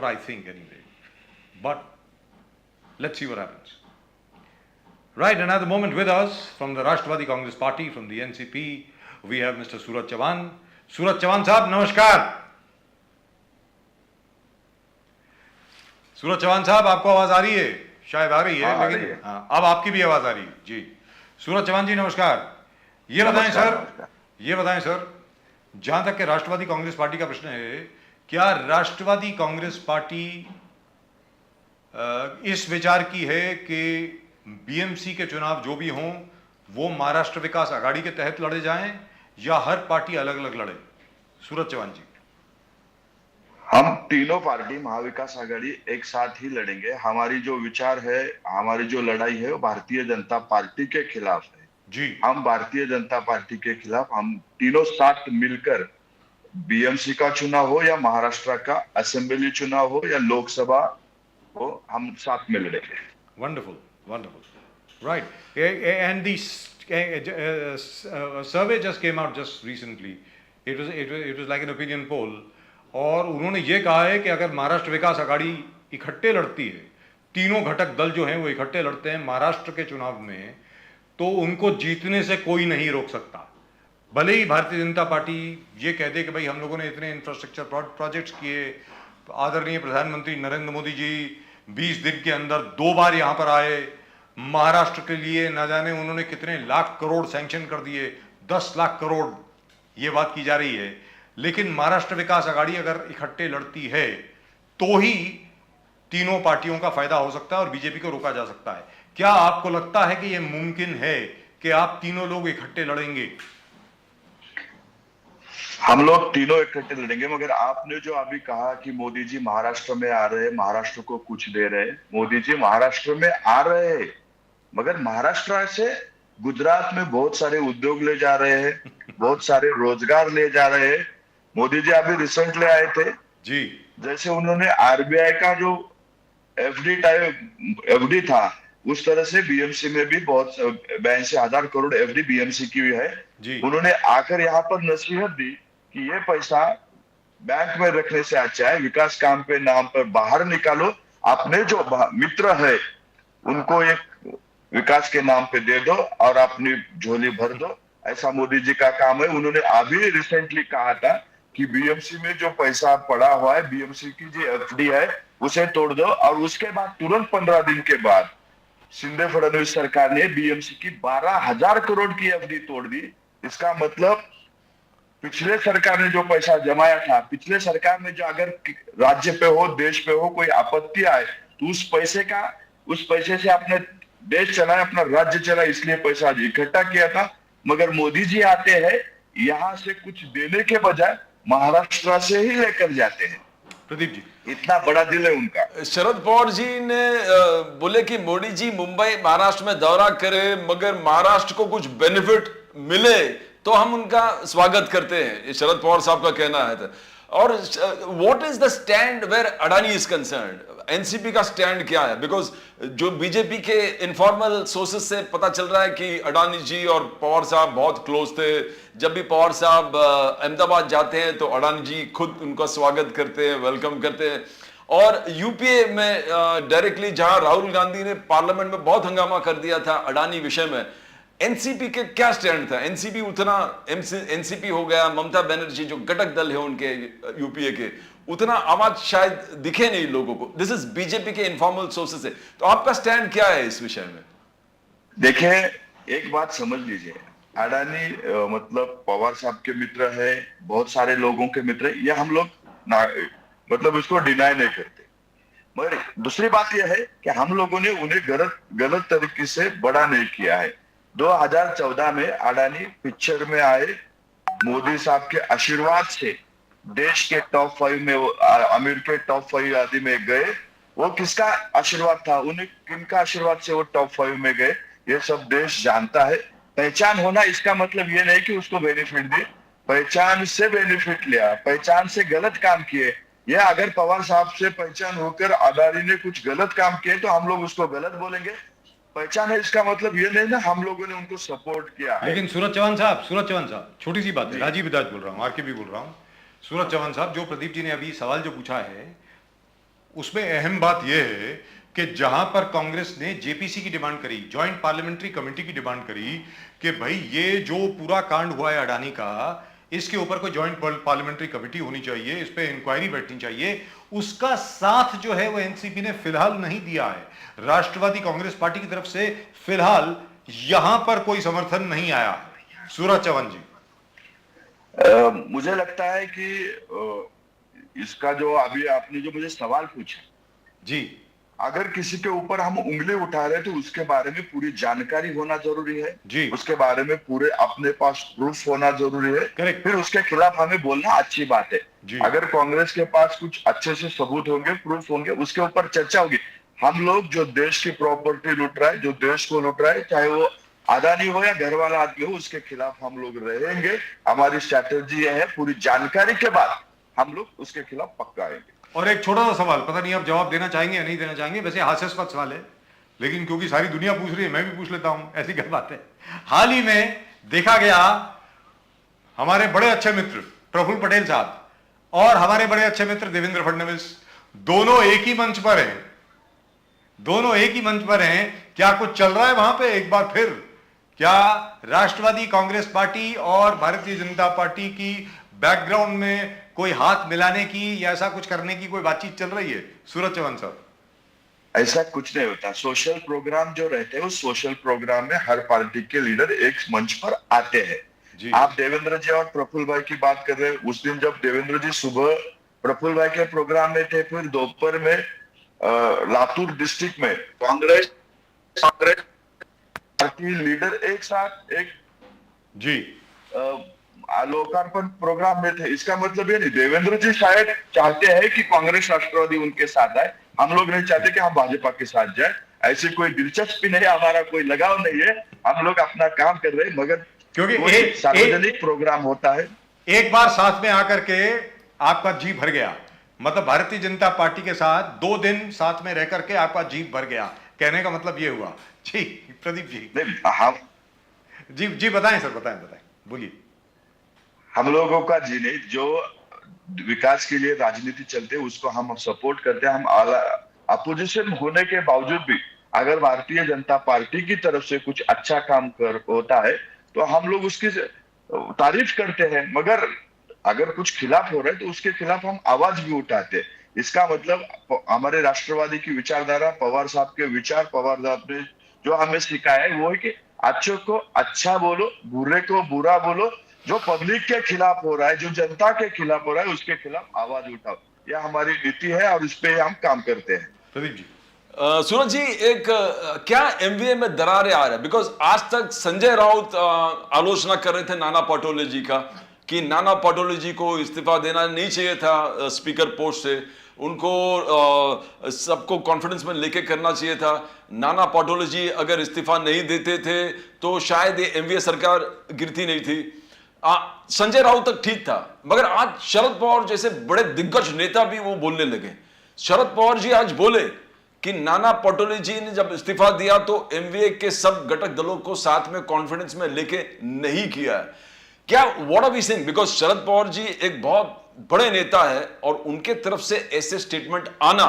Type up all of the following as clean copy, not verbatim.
I think anyway. But let's see what happens. Right, and at the moment with us from the Rashtravati Congress Party, from the NCP, we have Mr. Suraj Chavan. Suraj Chavan साहब नमस्कार. सूरज चौहान साहब आपको आवाज आ रही है? शायद आ रही है, लेकिन हाँ, अब आपकी भी आवाज आ रही है जी. सूरज चौहान जी नमस्कार. ये बताएं सर, जहां तक के राष्ट्रवादी कांग्रेस पार्टी का प्रश्न है, क्या राष्ट्रवादी कांग्रेस पार्टी इस विचार की है कि बीएमसी के चुनाव जो भी हों वो महाराष्ट्र विकास आघाड़ी के तहत लड़े जाएं या हर पार्टी अलग अलग लड़े? सूरज चौहान जी. हम तीनों पार्टी महाविकास आघाड़ी एक साथ ही लड़ेंगे. हमारी जो विचार है, हमारी जो लड़ाई है वो भारतीय जनता पार्टी के खिलाफ है जी. हम भारतीय जनता पार्टी के खिलाफ हम तीनों साथ मिलकर बीएमसी का चुनाव हो या महाराष्ट्र का असेंबली चुनाव हो या लोकसभा हो, हम साथ में लड़ेंगे. Wonderful. Right. And the survey just came out just recently. It was like an opinion poll. और उन्होंने ये कहा है कि अगर महाराष्ट्र विकास आघाड़ी इकट्ठे लड़ती है, तीनों घटक दल जो हैं वो इकट्ठे लड़ते हैं महाराष्ट्र के चुनाव में, तो उनको जीतने से कोई नहीं रोक सकता. भले ही भारतीय जनता पार्टी ये कह दे कि भाई हम लोगों ने इतने इंफ्रास्ट्रक्चर प्रोजेक्ट्स किए, आदरणीय प्रधानमंत्री नरेंद्र मोदी जी 20 दिन के अंदर 2 बार यहां पर आए, महाराष्ट्र के लिए न जाने उन्होंने कितने लाख करोड़ सैंक्शन कर दिए, 10 लाख करोड़ ये बात की जा रही है. लेकिन महाराष्ट्र विकास आघाड़ी अगर इकट्ठे लड़ती है तो ही तीनों पार्टियों का फायदा हो सकता है और बीजेपी को रोका जा सकता है. क्या आपको लगता है कि यह मुमकिन है कि आप तीनों लोग इकट्ठे लड़ेंगे? हम लोग तीनों इकट्ठे लड़ेंगे, मगर आपने जो अभी कहा कि मोदी जी महाराष्ट्र में आ रहे हैं, महाराष्ट्र को कुछ दे रहे हैं. मोदी जी महाराष्ट्र में आ रहे हैं, मगर महाराष्ट्र से गुजरात में बहुत सारे उद्योग ले जा रहे हैं, बहुत सारे रोजगार ले जा रहे हैं. मोदी जी अभी रिसेंटली आए थे जी. जैसे उन्होंने आरबीआई का जो एफडी था, उस तरह से बीएमसी में भी बहुत 82,000 करोड़ एफडी बीएमसी की हुई है जी. उन्होंने आकर यहाँ पर नसीहत दी कि ये पैसा बैंक में रखने से अच्छा है, विकास काम पे नाम पर बाहर निकालो, अपने जो मित्र है उनको एक विकास के नाम पे दे दो और अपनी झोली भर दो. ऐसा मोदी जी का काम है. उन्होंने अभी रिसेंटली कहा था कि बीएमसी में जो पैसा पड़ा हुआ है, बीएमसी की जो एफडी है उसे तोड़ दो. और उसके बाद तुरंत 15 दिन के बाद शिंदे फडणवीस सरकार ने बीएमसी की 12,000 करोड़ की एफडी तोड़ दी. इसका मतलब पिछले सरकार ने जो पैसा जमाया था, पिछले सरकार ने जो अगर राज्य पे हो, देश पे हो कोई आपत्ति आए तो उस पैसे से अपने देश चलाए, अपना राज्य चलाए, इसलिए पैसा इकट्ठा किया था. मगर मोदी जी आते हैं, यहाँ से कुछ देने के बजाय महाराष्ट्र से ही लेकर जाते हैं. प्रदीप जी, इतना बड़ा दिल है उनका. शरद पवार जी ने बोले कि मोदी जी मुंबई महाराष्ट्र में दौरा करे मगर महाराष्ट्र को कुछ बेनिफिट मिले तो हम उनका स्वागत करते हैं. ये शरद पवार साहब का कहना है. और what is the stand where Adani is concerned? NCP का स्टैंड क्या है? बिकॉज जो बीजेपी के इनफॉर्मल सोर्सेस से पता चल रहा है कि अडानी जी और पवार साहब बहुत क्लोज थे. जब भी पवार साहब अहमदाबाद जाते हैं तो अडानी जी खुद उनका स्वागत करते हैं, वेलकम करते हैं. और यूपीए में डायरेक्टली जहां राहुल गांधी ने पार्लियामेंट में बहुत हंगामा कर दिया था अडानी विषय में, एनसीपी के क्या स्टैंड था? एनसीपी हो गया, ममता बनर्जी जो घटक दल है उनके यूपीए के, उतना आवाज शायद दिखे नहीं लोगों को. दिस इज बीजेपी के इनफॉर्मल सोर्सेस है. तो आपका स्टैंड क्या है इस विषय में? देखें, एक बात समझ लीजिए, अडानी मतलब पवार साहब के मित्र है, बहुत सारे लोगों के मित्र है, ये हम लोग मतलब इसको डिनाई नहीं करते. मगर दूसरी बात यह है कि हम लोगों ने उन्हें गलत तरीके से बड़ा नहीं किया है. 2014 में अडानी पिक्चर में आए, मोदी साहब के आशीर्वाद से देश के टॉप 5 में, अमीर के टॉप 5 आदि में गए. वो किसका आशीर्वाद था? उन्हें किनका आशीर्वाद से वो टॉप 5 में गए, ये सब देश जानता है. पहचान होना इसका मतलब ये नहीं कि उसको बेनिफिट दी. पहचान से बेनिफिट लिया, पहचान से गलत काम किए. ये अगर पवार साहब से पहचान होकर अडानी ने कुछ गलत काम किए तो हम लोग उसको गलत बोलेंगे. पहचान है इसका मतलब ये नहीं ना हम लोगों ने उनको सपोर्ट किया. लेकिन सूरज चौहान साहब, छोटी सी बात है, राजीव बजाज बोल रहा हूँ, आरके भी बोल रहा हूँ. सूरज चौहान साहब, जो प्रदीप जी ने अभी सवाल जो पूछा है, उसमें अहम बात यह है कि जहां पर कांग्रेस ने जेपीसी की डिमांड करी, ज्वाइंट पार्लियामेंट्री कमेटी की डिमांड करी कि भाई ये जो पूरा कांड हुआ है अडानी का, इसके ऊपर कोई ज्वाइंट पार्लियामेंट्री कमेटी होनी चाहिए, इस पे इंक्वायरी बैठनी चाहिए, उसका साथ जो है वो एनसीपी ने फिलहाल नहीं दिया है। राष्ट्रवादी कांग्रेस पार्टी की तरफ से फिलहाल यहां पर कोई समर्थन नहीं आया। सूरज चौहान जी, मुझे लगता है कि इसका जो अभी आपने जो मुझे सवाल पूछा जी अगर किसी के ऊपर हम उंगली उठा रहे हैं तो उसके बारे में पूरी जानकारी होना जरूरी है जी। उसके बारे में पूरे अपने पास प्रूफ होना जरूरी है। Correct. फिर उसके खिलाफ हमें बोलना अच्छी बात है जी। अगर कांग्रेस के पास कुछ अच्छे से सबूत होंगे, प्रूफ होंगे, उसके ऊपर चर्चा होगी। हम लोग जो देश की प्रॉपर्टी लूट रहा है, जो देश को लूट रहा है, चाहे वो अदानी हो या घर वाला आदमी हो, उसके खिलाफ हम लोग रहेंगे। हमारी स्ट्रैटेजी है, पूरी जानकारी के बाद हम लोग उसके खिलाफ पक्का आएंगे। और एक छोटा सा सवाल, पता नहीं आप जवाब देना चाहेंगे या नहीं देना चाहेंगे, वैसे हास्यास्पद सवाल है, लेकिन क्योंकि सारी दुनिया पूछ रही है मैं भी पूछ लेता हूं, ऐसी क्या बात है। हाल ही में देखा गया हमारे बड़े अच्छे मित्र प्रफुल्ल पटेल साहब और हमारे बड़े अच्छे मित्र देवेंद्र फडणवीस दोनों एक ही मंच पर हैं, दोनों एक ही मंच पर हैं। क्या कुछ चल रहा है वहां पे? एक बार फिर क्या राष्ट्रवादी कांग्रेस पार्टी और भारतीय जनता पार्टी की बैकग्राउंड में कोई हाथ मिलाने की या ऐसा कुछ करने की कोई बातचीत चल रही है? सूरज चौहान साहब, ऐसा कुछ नहीं होता। सोशल प्रोग्राम जो रहते हैं उस सोशल प्रोग्राम में हर पार्टी के लीडर एक मंच पर आते हैं। आप देवेंद्र जी और प्रफुल्ल भाई की बात कर रहे हैं। उस दिन जब देवेंद्र जी सुबह प्रफुल्ल भाई के प्रोग्राम में थे, फिर दोपहर में लातूर डिस्ट्रिक्ट में कांग्रेस पार्टी लीडर एक साथ एक जी लोकार्पण प्रोग्राम में थे। इसका मतलब ये नहीं देवेंद्र जी शायद चाहते हैं कि कांग्रेस राष्ट्रवादी उनके साथ आए, हम लोग नहीं चाहते कि हम भाजपा के साथ जाए। ऐसी कोई दिलचस्पी नहीं, हमारा कोई लगाव नहीं है। हम लोग अपना काम कर रहे हैं, मगर क्योंकि सार्वजनिक प्रोग्राम होता है। एक बार साथ में आकर के आपका जी भर गया, मतलब भारतीय जनता पार्टी के साथ 2 दिन साथ में रह करके आपका जी भर गया, कहने का मतलब ये हुआ। जी प्रदीप जी, नहीं हम जी बताएं सर, बताएं बोलिए। हम लोगों का जी नहीं, जो विकास के लिए राजनीति चलते हैं उसको हम सपोर्ट करते हैं। हम अपोजिशन होने के बावजूद भी अगर भारतीय जनता पार्टी की तरफ से कुछ अच्छा काम होता है तो हम लोग उसकी तारीफ करते हैं, मगर अगर कुछ खिलाफ हो रहा है तो उसके खिलाफ हम आवाज भी उठाते हैं। इसका मतलब हमारे राष्ट्रवादी की विचारधारा, पवार साहब के विचार, पवार साहब ने जो हमें सिखाया है वो है कि अच्छे को अच्छा बोलो, बुरे को बुरा बोलो। जो पब्लिक के खिलाफ हो रहा है, जो जनता के खिलाफ हो रहा है, उसके खिलाफ आवाज उठाओ। यह हमारी नीति है और इस पे हम काम करते हैं। प्रदीप जी, सूरज जी, एक क्या एमवीए में दरारें आ रहा है? बिकॉज आज तक संजय राउत आलोचना कर रहे थे नाना पटोले जी का कि नाना पटोले जी को इस्तीफा देना नहीं चाहिए था स्पीकर पोस्ट से, उनको सबको कॉन्फिडेंस में लेके करना चाहिए था। नाना पटोले जी अगर इस्तीफा नहीं देते थे तो शायद ये एमवीए सरकार गिरती नहीं थी। संजय राउत तक ठीक था, मगर आज शरद पवार जैसे बड़े दिग्गज नेता भी वो बोलने लगे। शरद पवार जी आज बोले कि नाना पटोले जी ने जब इस्तीफा दिया तो एमवीए के सब घटक दलों को साथ में कॉन्फिडेंस में लेके नहीं किया है। क्या what are we saying? Because Sharad Pawar ji एक बहुत बड़े नेता है और उनके तरफ से ऐसे स्टेटमेंट आना,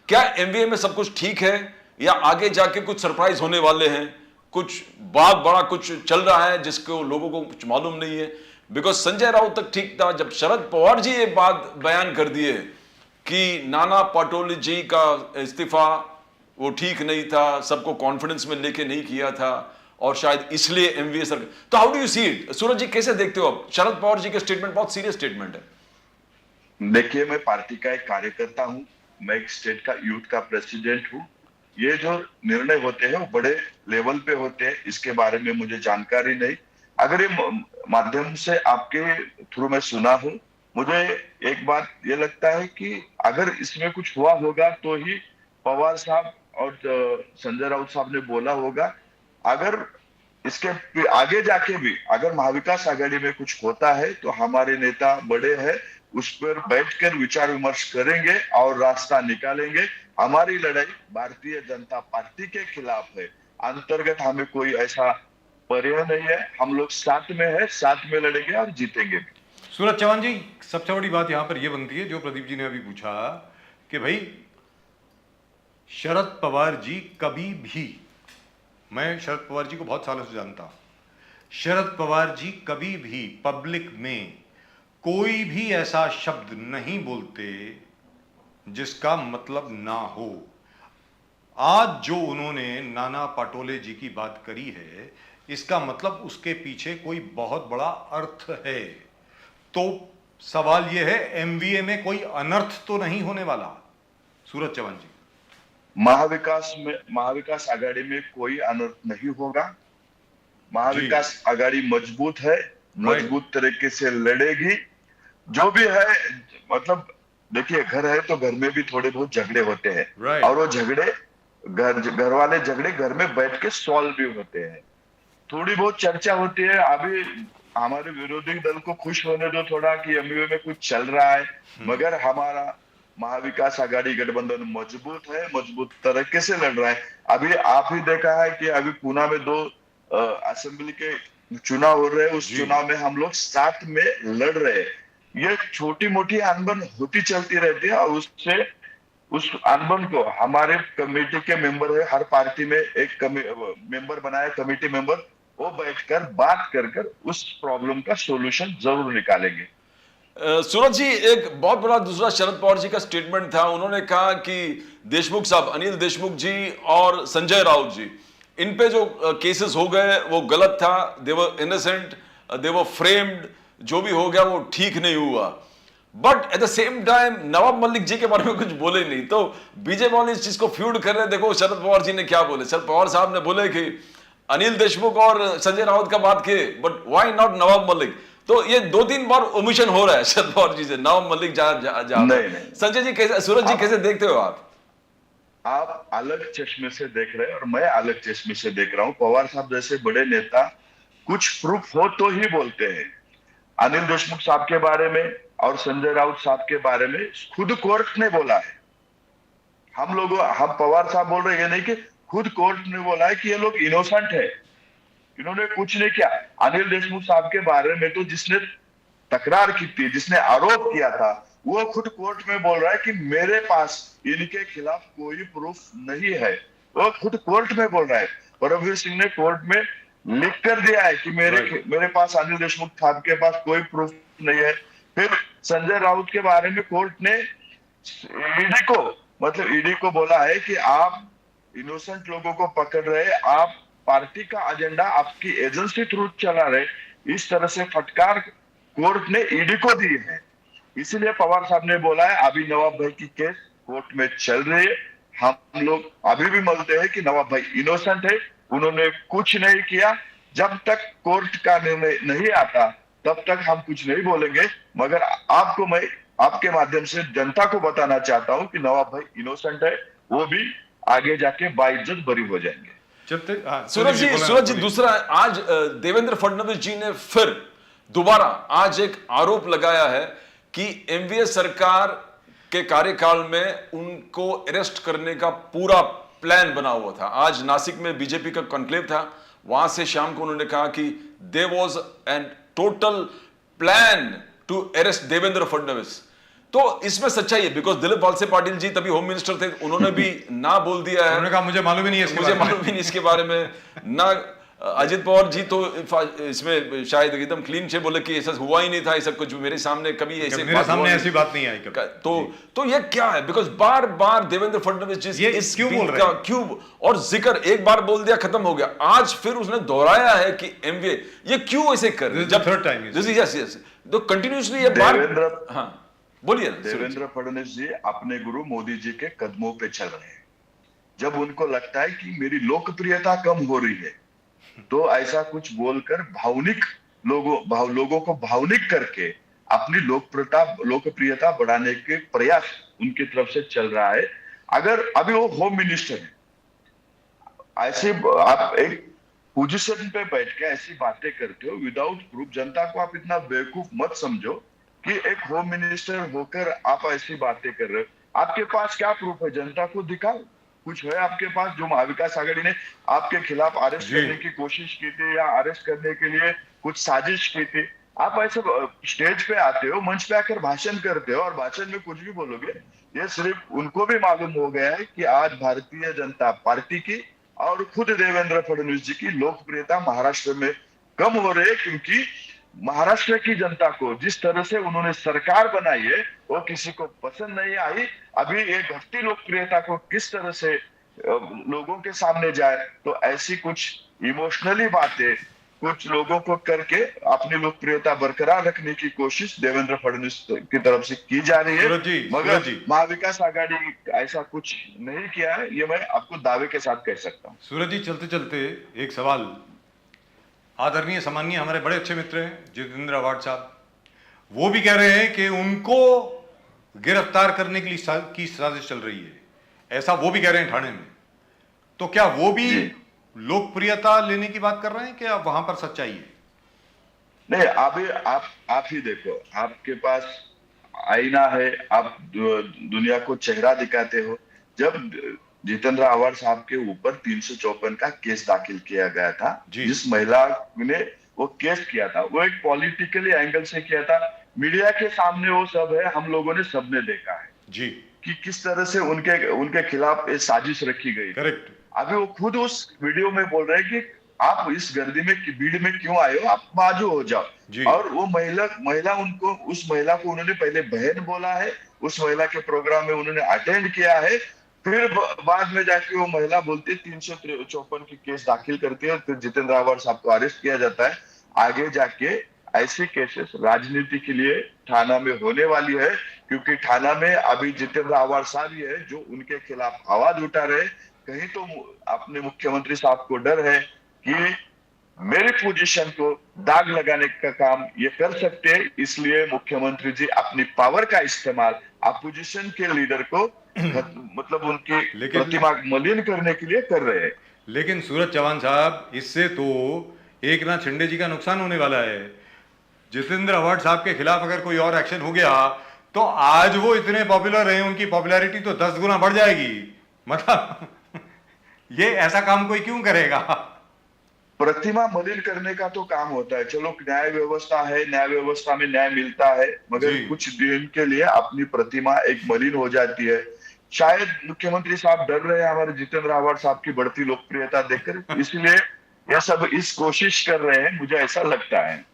क्या एमवीए में सब कुछ ठीक है या आगे जाके कुछ सरप्राइज होने वाले हैं? कुछ बहुत बड़ा कुछ चल रहा है जिसको लोगों को कुछ मालूम नहीं है। बिकॉज संजय राउत तक ठीक था, जब शरद पवार जी ये बात बयान कर दिए कि नाना पटोले जी का इस्तीफा वो ठीक नहीं था, सबको कॉन्फिडेंस में लेके नहीं किया था और शायद इसलिए एमवीए सरकार। तो how do you see it? Suraj ji कैसे देखते हो आप? शरद पवार जी के स्टेटमेंट बहुत सीरियस स्टेटमेंट है। देखिए, मैं पार्टी का एक कार्यकर्ता हूं, मैं एक स्टेट का यूथ का प्रेसिडेंट हूं। ये जो निर्णय होते हैं वो बड़े लेवल पे होते हैं, इसके बारे में मुझे जानकारी नहीं। अगर ये माध्यम से आपके थ्रू मैं सुना हूं, मुझे एक बात ये लगता है कि अगर इसमें कुछ हुआ होगा तो ही पवार साहब और संजय राउत साहब ने बोला होगा। अगर इसके आगे जाके भी अगर महाविकास आघाड़ी में कुछ होता है तो हमारे नेता बड़े हैं, उस पर बैठकर विचार विमर्श करेंगे और रास्ता निकालेंगे। हमारी लड़ाई भारतीय जनता पार्टी के खिलाफ है, अंतर्गत हमें कोई ऐसा पर्याय नहीं है। हम लोग साथ में है, साथ में लड़ेंगे और जीतेंगे भी। सूरज चौहान जी, सबसे बड़ी बात यहां पर यह बनती है जो प्रदीप जी ने अभी पूछा कि भाई शरद पवार जी कभी भी, मैं शरद पवार जी को बहुत सालों से जानता हूं, शरद पवार जी कभी भी पब्लिक में कोई भी ऐसा शब्द नहीं बोलते जिसका मतलब ना हो। आज जो उन्होंने नाना पटोले जी की बात करी है, इसका मतलब उसके पीछे कोई बहुत बड़ा अर्थ है। तो सवाल यह है, एमवीए में कोई अनर्थ तो नहीं होने वाला? सूरज चौहान जी। महाविकास आघाड़ी में कोई अनर्थ नहीं होगा। महाविकास आघाड़ी मजबूत है, मजबूत तरीके से लड़ेगी। जो भी है, मतलब देखिए, घर है तो घर में भी थोड़े बहुत झगड़े होते हैं, और वो झगड़े घर वाले झगड़े घर में बैठ के सॉल्व भी होते हैं। थोड़ी बहुत चर्चा होती है। अभी हमारे विरोधी दल को खुश होने दो थोड़ा कि एमयूए में कुछ चल रहा है, मगर हमारा महाविकास आघाड़ी गठबंधन मजबूत है, मजबूत तरीके से लड़ रहा है। अभी आप ही देखा है कि अभी पूना में 2 असेंबली के चुनाव हो रहे हैं, उस चुनाव में हम लोग साथ में लड़ रहे हैं। ये छोटी मोटी अनबन होती चलती रहती है, और उससे उस अनबन को हमारे कमेटी के मेंबर है, हर पार्टी में एक मेंबर बनाए, कमेटी मेंबर, वो बैठकर बात कर उस प्रॉब्लम का सॉल्यूशन जरूर निकालेंगे। सूरज जी, एक बहुत बड़ा दूसरा शरद पवार जी का स्टेटमेंट था। उन्होंने कहा कि देशमुख साहब, अनिल देशमुख जी और संजय राउत जी, इन पे जो केसेस हो गए वो गलत था, दे वर इनोसेंट, दे वर फ्रेम्ड, जो भी हो गया वो ठीक नहीं हुआ। But at the same time Nawab Malik ji के बारे में कुछ बोले नहीं। तो बीजेपी वाले इस चीज को फ्यूड कर रहे हैं। देखो शरद पवार जी ने क्या बोले। शरद पवार साहब ने बोले कि अनिल देशमुख और संजय राउत का बात किए, but why not Nawab Malik? तो ये 2-3 बार ओमिशन हो रहा है शरद पवार जी से, नवाब मलिक नहीं। संजय जी कैसे, सूरज जी कैसे देखते हो आप अलग चश्मे से देख रहे हैं और मैं अलग चश्मे से देख रहा हूं। पवार साहब जैसे बड़े नेता कुछ प्रूफ हो तो ही बोलते हैं। अनिल देशमुख साहब के बारे में और संजय राउत साहब के बारे में खुद कोर्ट ने बोला है। हम पवार साहब बोल रहे हैं नहीं कि खुद कोर्ट ने बोला है कि ये लोग इनोसेंट है, इन्होंने कुछ नहीं किया। अनिल देशमुख साहब के बारे में तो जिसने तकरार की थी, जिसने आरोप किया था, वो खुद कोर्ट में बोल रहा है कि मेरे पास इनके खिलाफ कोई प्रूफ नहीं है। वो खुद कोर्ट में बोल रहा है। परमवीर सिंह ने कोर्ट में लिख कर दिया है कि मेरे पास, अनिल देशमुख साहब के पास कोई प्रूफ नहीं है। फिर संजय राउत के बारे में कोर्ट ने ईडी को बोला है कि आप इनोसेंट लोगों को पकड़ रहे, आप पार्टी का एजेंडा आपकी एजेंसी थ्रू चला रहे। इस तरह से फटकार कोर्ट ने ईडी को दी है। इसीलिए पवार साहब ने बोला है अभी नवाब भाई की केस कोर्ट में चल रही है। हम लोग अभी भी मानते हैं कि नवाब भाई इनोसेंट है, उन्होंने कुछ नहीं किया। जब तक कोर्ट का निर्णय नहीं आता तब तक हम कुछ नहीं बोलेंगे। मगर आपको मैं आपके माध्यम से जनता को बताना चाहता हूं कि नवाब भाई इनोसेंट है, वो भी आगे जाके बाइज्जत बरी हो जाएंगे। सूरज जी, दूसरा, आज देवेंद्र फडणवीस जी ने फिर दोबारा आज एक आरोप लगाया है कि एमवीए सरकार के कार्यकाल में उनको अरेस्ट करने का पूरा प्लान बना हुआ था। आज नासिक में बीजेपी का कॉन्क्लेव था, वहां से शाम को उन्होंने कहा कि there was an total plan to arrest Devendra Fadnavis. तो इसमें सच्चाई है, बिकॉज दिलीप वालसे पाटिल जी तभी होम मिनिस्टर थे, उन्होंने भी ना बोल दिया है। उन्होंने कहा मुझे मालूम ही नहीं है इसके बारे में ना। अजित पवार जी तो इसमें शायद एकदम क्लीन से बोले कि ऐसा हुआ ही नहीं था, ऐसा कुछ मेरे सामने कभी ऐसी बात नहीं आई कभी। तो ये क्या है? बिकॉज बार बार देवेंद्र फडणवीस जी इस क्यों बोल रहे हैं? क्यों? और जिक्र एक बार बोल दिया खत्म हो गया, आज फिर उसने दोहराया है कि एमवीए ये क्यों ऐसे कर रहे हैं? जब थर्ड टाइम यस तो कंटिन्यूअसली ये बार। हाँ बोलिए। देवेंद्र फडणवीस जी अपने गुरु मोदी जी के कदमों पे चल रहे हैं। जब उनको लगता है कि मेरी लोकप्रियता कम हो रही है तो ऐसा कुछ बोलकर लोगों को भावनिक करके अपनी लोकप्रियता बढ़ाने के प्रयास उनकी तरफ से चल रहा है। अगर अभी वो होम मिनिस्टर है, ऐसे आप एक पोजीशन पे बैठ के ऐसी बातें करते हो विदाउट प्रूफ। जनता को आप इतना बेवकूफ मत समझो कि एक होम मिनिस्टर होकर आप ऐसी बातें कर रहे हो। आपके पास क्या प्रूफ है? जनता को दिखाओ, कुछ है आपके पास? जो महाविकास आघाड़ी ने आपके खिलाफ अरेस्ट करने की कोशिश की थी या अरेस्ट करने के लिए कुछ साजिश की थी, आप ऐसे स्टेज पे आते हो, मंच पे आकर भाषण करते हो और भाषण में कुछ भी बोलोगे, ये सिर्फ उनको भी मालूम हो गया है कि आज भारतीय जनता पार्टी की और खुद देवेंद्र फडणवीस जी की लोकप्रियता महाराष्ट्र में कम हो रही है, क्योंकि महाराष्ट्र की जनता को जिस तरह से उन्होंने सरकार बनाई है वो किसी को पसंद नहीं आई। अभी ये घटती लोकप्रियता को किस तरह से लोगों के सामने जाए, तो ऐसी कुछ इमोशनली बातें कुछ लोगों को करके अपनी लोकप्रियता बरकरार रखने की कोशिश देवेंद्र फडणवीस की तरफ से की जा रही है। सूरज जी, मगर सूरज जी। महाविकास आघाड़ी ऐसा कुछ नहीं किया है, ये मैं आपको दावे के साथ कह सकता हूँ। सूरज जी, चलते चलते एक सवाल, आदरणीय सम्मानीय हमारे बड़े अच्छे मित्र हैं जितेंद्र आवाड साहब, वो भी कह रहे हैं कि उनको गिरफ्तार करने के लिए की साजिश चल रही है, ऐसा वो भी कह रहे हैं ठाणे में। तो क्या वो भी जी। लोकप्रियता लेने की बात कर रहे हैं कि अब वहां पर सच्चाई है? नहीं, अभी आप ही देखो, आपके पास आईना है, आप दुनिया को चेहरा दिखाते हो। जब जितेंद्र आवाड साहब के ऊपर 354 का केस दाखिल किया गया था, जी। जिस महिला ने वो केस किया था वो एक पॉलिटिकली एंगल से किया था, मीडिया के सामने वो सब है, हम लोगों ने सबने देखा है जी, कि किस तरह से उनके खिलाफ एक साजिश रखी गई। करेक्ट। अभी वो खुद उस वीडियो में बोल रहे हैं कि आप इस गर्दी में भीड़ में क्यों आए हो, आप बाजू हो जी। जाओ। और वो महिला उस महिला को उन्होंने पहले बहन बोला है, उस महिला के प्रोग्राम में उन्होंने अटेंड किया है, फिर बाद में जाके वो महिला बोलती है 354 की केस दाखिल करती है, फिर जितेंद्र आवाड साहब को अरेस्ट किया जाता है। आगे जाके ऐसी केसेस राजनीति के लिए थाना में होने वाली है, क्योंकि थाना में अभी जितेंद्र आवाड साहब ही है जो उनके खिलाफ आवाज उठा रहे। कहीं तो अपने मुख्यमंत्री साहब को डर है कि मेरी पोजीशन को दाग लगाने का काम ये कर सकते हैं, इसलिए मुख्यमंत्री जी अपनी पावर का इस्तेमाल अपोजिशन के लीडर को मतलब उनकी प्रतिमा मलिन करने के लिए कर रहे हैं। लेकिन सूरज चौहान साहब, इससे तो एक नाथ शिंदे जी का नुकसान होने वाला है। जितेंद्र आवाड साहब के खिलाफ अगर कोई और एक्शन हो गया तो आज वो इतने पॉपुलर हैं, उनकी पॉपुलैरिटी तो 10 गुना बढ़ जाएगी। मतलब ये ऐसा काम कोई क्यों करेगा? प्रतिमा मलिन करने का तो काम होता है, चलो न्याय व्यवस्था है, न्याय व्यवस्था में न्याय मिलता है, मगर जी। कुछ दिन के लिए अपनी प्रतिमा एक मलिन हो जाती है। शायद मुख्यमंत्री साहब डर रहे हैं हमारे जितेंद्र आवाड साहब की बढ़ती लोकप्रियता देखकर, इसलिए यह सब इस कोशिश कर रहे हैं, मुझे ऐसा लगता है।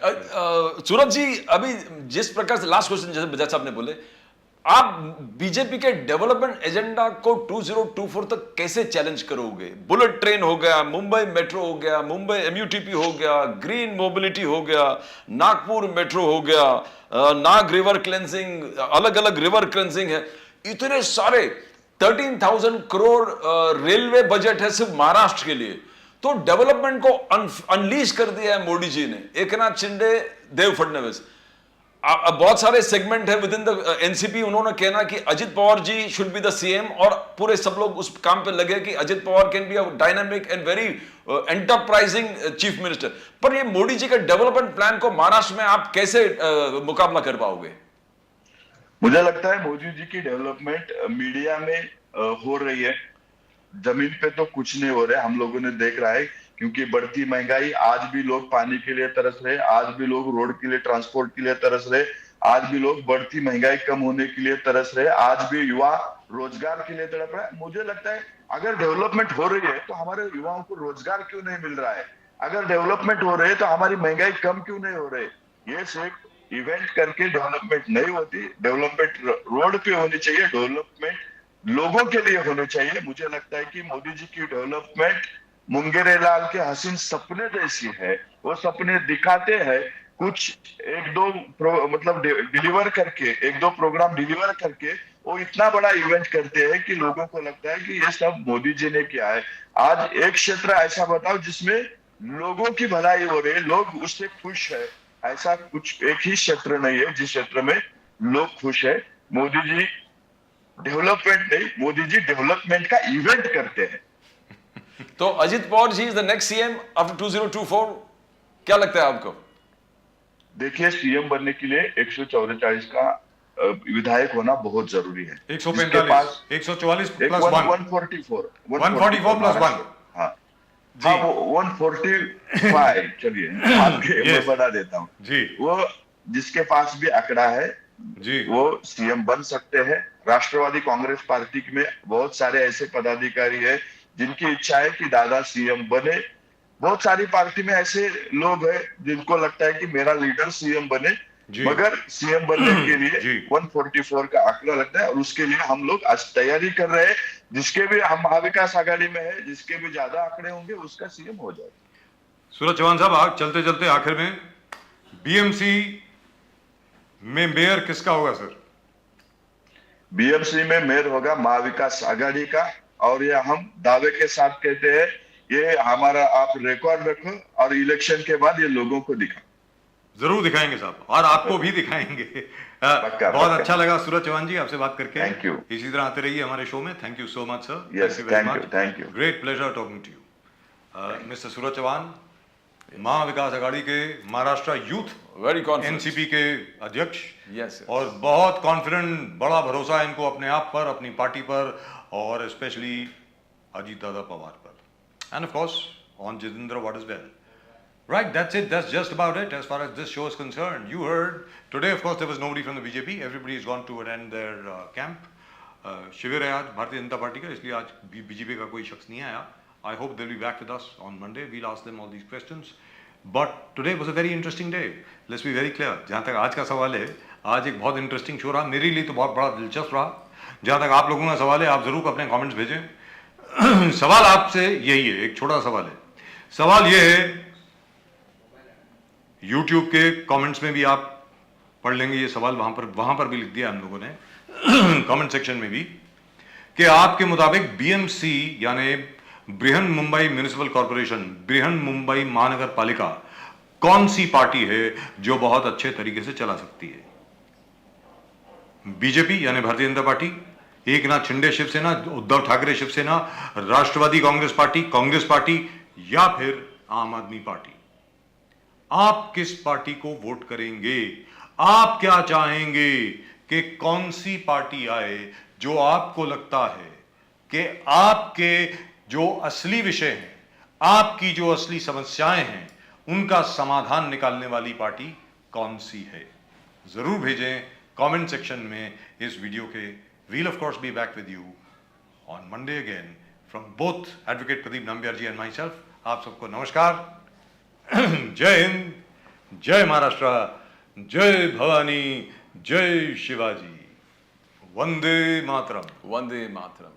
सूरज जी, अभी जिस प्रकार से लास्ट क्वेश्चन जैसे बजाज साहब ने बोले, आप बीजेपी के डेवलपमेंट एजेंडा को 2024 तक कैसे चैलेंज करोगे? बुलेट ट्रेन हो गया, मुंबई मेट्रो हो गया, मुंबई एमयूटीपी हो गया, ग्रीन मोबिलिटी हो गया, नागपुर मेट्रो हो गया, नाग रिवर क्लेंसिंग, अलग अलग रिवर क्लेंसिंग है, इतने सारे 13,000 करोड़ रेलवे बजट है सिर्फ महाराष्ट्र के लिए। तो डेवलपमेंट को अनलीश कर दिया है मोदी जी ने, एक नाथ शिंदे, देव फडणवीस। बहुत सारे सेगमेंट है विद इन द एनसीपी, उन्होंने कहना कि अजित पवार जी शुड बी द सीएम, और पूरे सब लोग उस काम पे लगे कि Ajit Pawar can be a dynamic and very enterprising chief minister. पर ये मोदी जी के डेवलपमेंट प्लान को महाराष्ट्र में आप कैसे मुकाबला कर पाओगे? मुझे लगता है मोदी जी की डेवलपमेंट मीडिया में हो रही है, जमीन पे तो कुछ नहीं हो रहा है, हम लोगों ने देख रहा है। क्योंकि बढ़ती महंगाई, आज भी लोग पानी के लिए तरस रहे, आज भी लोग रोड के लिए, ट्रांसपोर्ट के लिए तरस रहे, आज भी लोग बढ़ती महंगाई कम होने के लिए तरस रहे, आज भी युवा रोजगार के लिए तड़प रहा है। मुझे लगता है अगर डेवलपमेंट हो रही है तो हमारे युवाओं को रोजगार क्यों नहीं मिल रहा है? अगर डेवलपमेंट हो रही है तो हमारी महंगाई कम क्यों नहीं हो रही? ये सिर्फ इवेंट करके डेवलपमेंट नहीं होती, डेवलपमेंट रोड पे होनी चाहिए, डेवलपमेंट लोगों के लिए होनी चाहिए। मुझे लगता है कि मोदी जी की डेवलपमेंट मुंगेरे लाल के हसीन सपने जैसी है, वो सपने दिखाते हैं, कुछ एक दो मतलब डिलीवर करके, एक दो प्रोग्राम डिलीवर करके वो इतना बड़ा इवेंट करते हैं कि लोगों को लगता है कि ये सब मोदी जी ने किया है। आज एक क्षेत्र ऐसा बताओ जिसमें लोगों की भलाई हो रही है, लोग उससे खुश है, ऐसा कुछ एक ही क्षेत्र नहीं है जिस क्षेत्र में लोग खुश है। मोदी जी डेवलपमेंट नहीं, मोदी जी डेवलपमेंट का इवेंट करते हैं। तो Ajit Pawar ji is the next CM after 2024, क्या लगता है आपको? देखिए, सीएम बनने के लिए 144 का विधायक होना बहुत जरूरी है। 145, 144 प्लस 1, 144 144 प्लस 1। हाँ, हाँ वो 145 चलिए आपके मैं Yes. बता देता हूँ जी वो जिसके पास भी आंकड़ा है जी वो सीएम बन सकते हैं। राष्ट्रवादी कांग्रेस पार्टी में बहुत सारे ऐसे पदाधिकारी हैं जिनकी इच्छा है कि दादा सीएम बने। बहुत सारी पार्टी में ऐसे लोग हैं जिनको लगता है कि मेरा लीडर सीएम बने, जी मगर सीएम बनने के लिए जी 144 का आंकड़ा लगता है और उसके लिए हम लोग आज तैयारी कर रहे हैं। जिसके भी हम महाविकास आघाड़ी में है, जिसके भी ज्यादा आंकड़े होंगे उसका सीएम हो जाएगा। सूरज चौहान साहब आग चलते चलते आखिर में बीएमसी में मेयर किसका होगा सर? बीएमसी में मेयर होगा महाविकास आघाड़ी का और ये हम दावे के साथ कहते हैं, ये हमारा आप रिकॉर्ड रखो और इलेक्शन के बाद ये लोगों को दिखाओ। जरूर दिखाएंगे साहब और आपको भी दिखाएंगे। पक्का, बहुत पक्का। अच्छा लगा सूरज चौहान जी आपसे बात करके। Thank you. इसी तरह आते रहिए हमारे शो में। Thank you so much sir. Yes, thank you. Great pleasure talking to you mister Suraj Chauhan, Maha Vikas Aghadi के Maharashtra youth very confident. NCP के अध्यक्ष Yes, yes. और बहुत कॉन्फिडेंट, बड़ा भरोसा है इनको अपने आप पर, अपनी पार्टी पर और स्पेशली अजीत दादा पवार पर end of course on Jitendra what is well. Right, that's it. That's just about it as far as this show is concerned. You heard today, of course, there was nobody from the BJP. Everybody has gone to attend their camp. शिविर है आज Bharatiya Janata party का, इसलिए आज BJP का कोई शख्स नहीं आया. I hope they'll be back with us on Monday. We'll ask them all these questions. But today was a very interesting day. Let's be very clear. जहाँ तक आज का सवाल है, आज एक बहुत इंटरेस्टिंग शो रहा. मेरे लिए तो बहुत बड़ा दिलचस्प रहा. जहाँ तक आप लोगों का सवाल है, आप जरूर अपने कमेंट्स भेजें. सवाल आपसे यही है, एक छोटा सवाल है. सवाल ये है, YouTube के कमेंट्स में भी आप पढ़ लेंगे ये सवाल, वहां पर भी लिख दिया हम लोगों ने कमेंट सेक्शन में भी, कि आपके मुताबिक बीएमसी यानी बृहन मुंबई म्युनिसिपल कॉर्पोरेशन, बृहन मुंबई महानगर पालिका कौन सी पार्टी है जो बहुत अच्छे तरीके से चला सकती है? बीजेपी यानी भारतीय जनता पार्टी, एकनाथ शिंदे शिवसेना, उद्धव ठाकरे शिवसेना, राष्ट्रवादी कांग्रेस पार्टी या फिर आम आदमी पार्टी? आप किस पार्टी को वोट करेंगे? आप क्या चाहेंगे कि कौन सी पार्टी आए जो आपको लगता है कि आपके जो असली विषय हैं, आपकी जो असली समस्याएं हैं, उनका समाधान निकालने वाली पार्टी कौन सी है? जरूर भेजें कमेंट सेक्शन में इस वीडियो के. We'll of course be back with you on Monday again from both advocate Pradeep Nambiar ji and myself. आप सबको नमस्कार. जय हिंद, जय महाराष्ट्र, जय भवानी, जय शिवाजी, वंदे मातरम. वंदे मातरम.